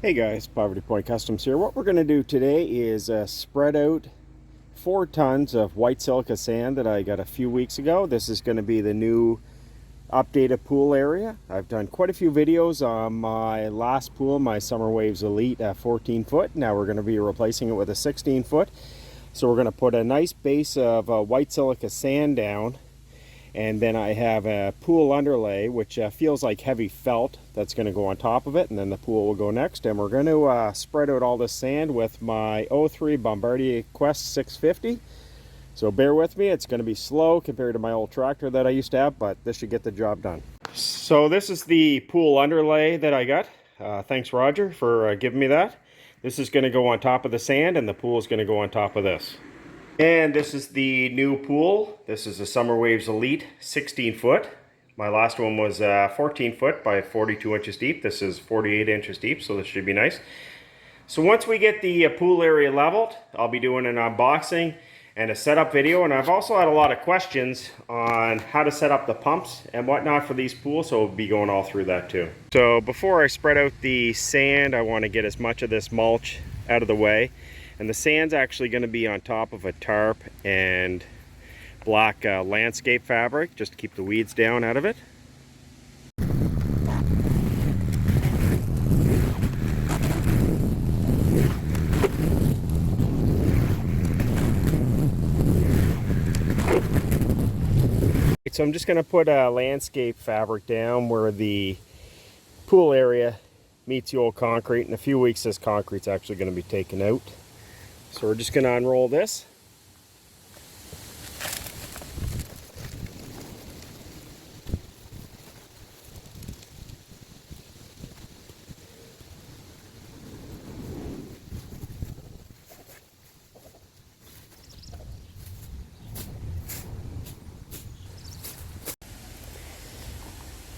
Hey guys, Poverty Point Customs here. What we're going to do today is spread out 4 tons of white silica sand that I got a few weeks ago. This is going to be the new updated pool area. I've done quite a few videos on my last pool, my Summer Waves Elite 14 foot. Now we're going to be replacing it with a 16 foot. So we're going to put a nice base of white silica sand down. And then I have a pool underlay, which feels like heavy felt, that's going to go on top of it, and then the pool will go next. And we're going to spread out all this sand with my 03 Bombardier Quest 650. So bear with me, it's going to be slow compared to my old tractor that I used to have, but this should get the job done. So this is the pool underlay that I got. Thanks Roger for giving me that. This is going to go on top of the sand, and the pool is going to go on top of this. And this is the new pool. This is a Summer Waves Elite 16 foot. My last one was 14 foot by 42 inches deep. This is 48 inches deep, so this should be nice. So once we get the pool area leveled, I'll be doing an unboxing and a setup video. And I've also had a lot of questions on how to set up the pumps and whatnot for these pools, so we'll be going all through that too. So before I spread out the sand, I want to get as much of this mulch out of the way. And the sand's actually going to be on top of a tarp and black landscape fabric, just to keep the weeds down out of it. So I'm just going to put a landscape fabric down where the pool area meets the old concrete. In a few weeks this concrete's actually going to be taken out. So we're just going to unroll this.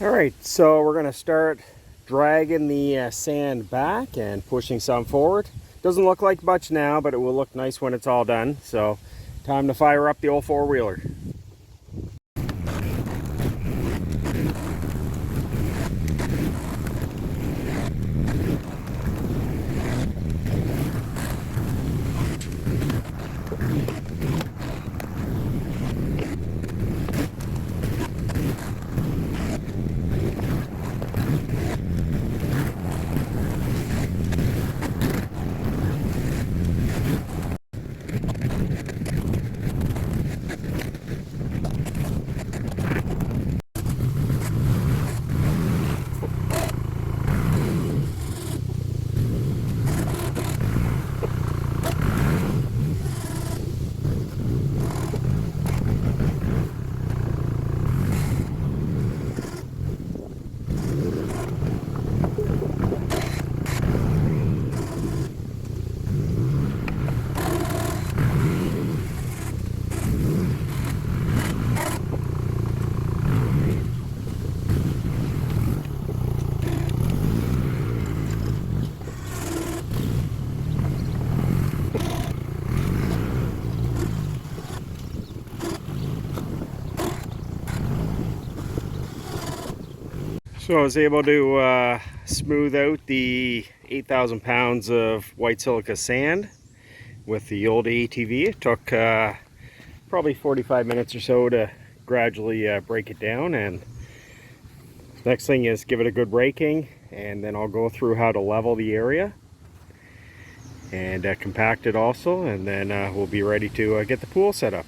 All right, so we're going to start dragging the sand back and pushing some forward. Doesn't look like much now, but it will look nice when it's all done. So time to fire up the old four-wheeler. So I was able to smooth out the 8,000 pounds of white silica sand with the old ATV. It took probably 45 minutes or so to gradually break it down, and next thing is give it a good raking, and then I'll go through how to level the area and compact it also, and then we'll be ready to get the pool set up.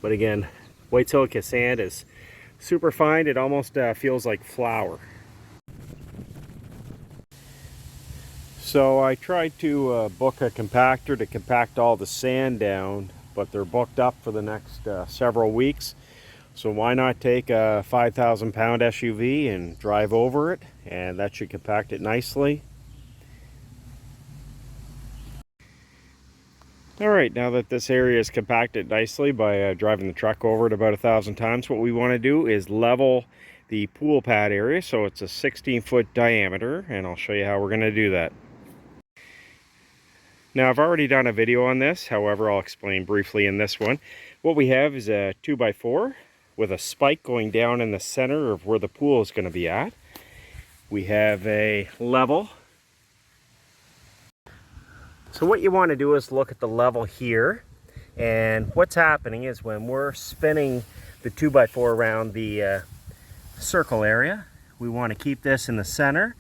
But again, white silica sand is super fine. It almost feels like flour. So I tried to book a compactor to compact all the sand down, but they're booked up for the next several weeks. So why not take a 5,000 pound SUV and drive over it, and that should compact it nicely. Alright, now that this area is compacted nicely by driving the truck over it about 1,000 times, what we want to do is level the pool pad area. So it's a 16-foot diameter, and I'll show you how we're going to do that. Now I've already done a video on this, however I'll explain briefly in this one. What we have is a 2x4 with a spike going down in the center of where the pool is going to be at. We have a level. So what you want to do is look at the level here, and what's happening is when we're spinning the 2x4 around the circle area, we want to keep this in the center,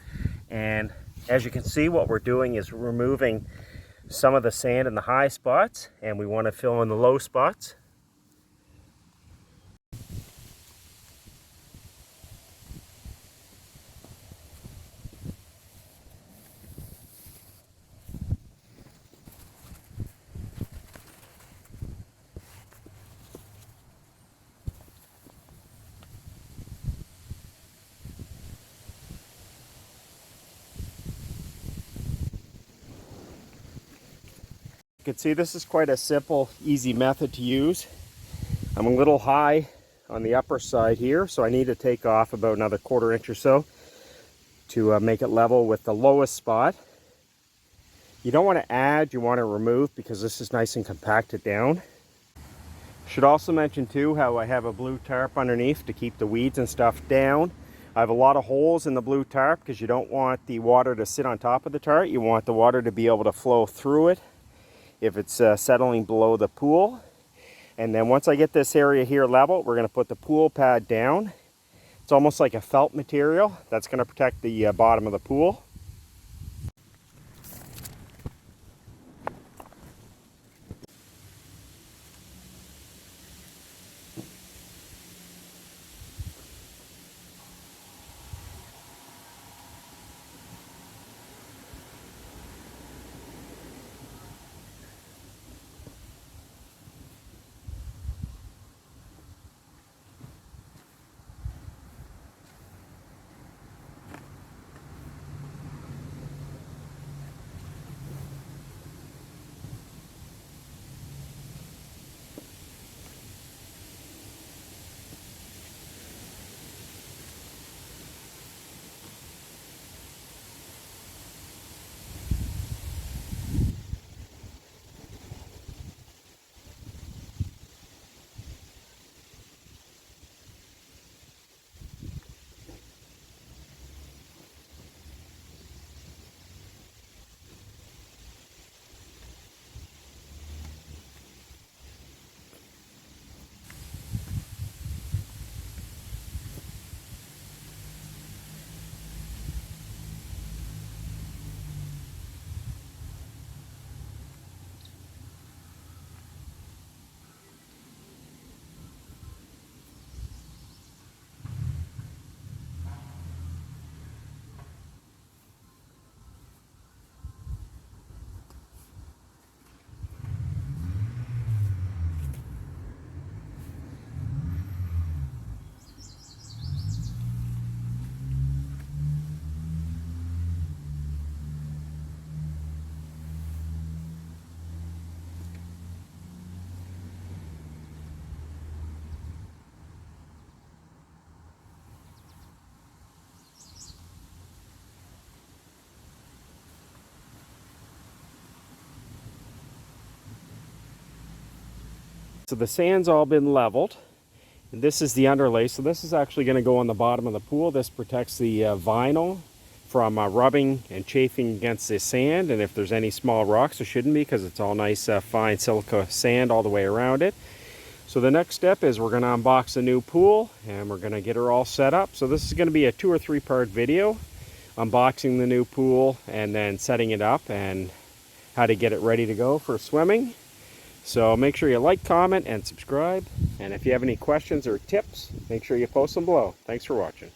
and as you can see, what we're doing is removing some of the sand in the high spots, and we want to fill in the low spots. You can see this is quite a simple, easy method to use. I'm a little high on the upper side here, so I need to take off about another 1/4 inch or so to make it level with the lowest spot. You don't want to add, you want to remove, because this is nice and compacted down. Should also mention too how I have a blue tarp underneath to keep the weeds and stuff down. I have a lot of holes in the blue tarp because you don't want the water to sit on top of the tarp. You want the water to be able to flow through it if it's settling below the pool. And then once I get this area here level, we're going to put the pool pad down. It's almost like a felt material that's going to protect the bottom of the pool. So the sand's all been leveled. And this is the underlay. So this is actually going to go on the bottom of the pool. This protects the vinyl from rubbing and chafing against the sand. And if there's any small rocks, there shouldn't be, because it's all nice fine silica sand all the way around it. So the next step is we're going to unbox the new pool, and we're going to get her all set up. So this is going to be a 2 or 3 part video, unboxing the new pool and then setting it up and how to get it ready to go for swimming. So make sure you like, comment, and subscribe. And if you have any questions or tips, make sure you post them below. Thanks for watching.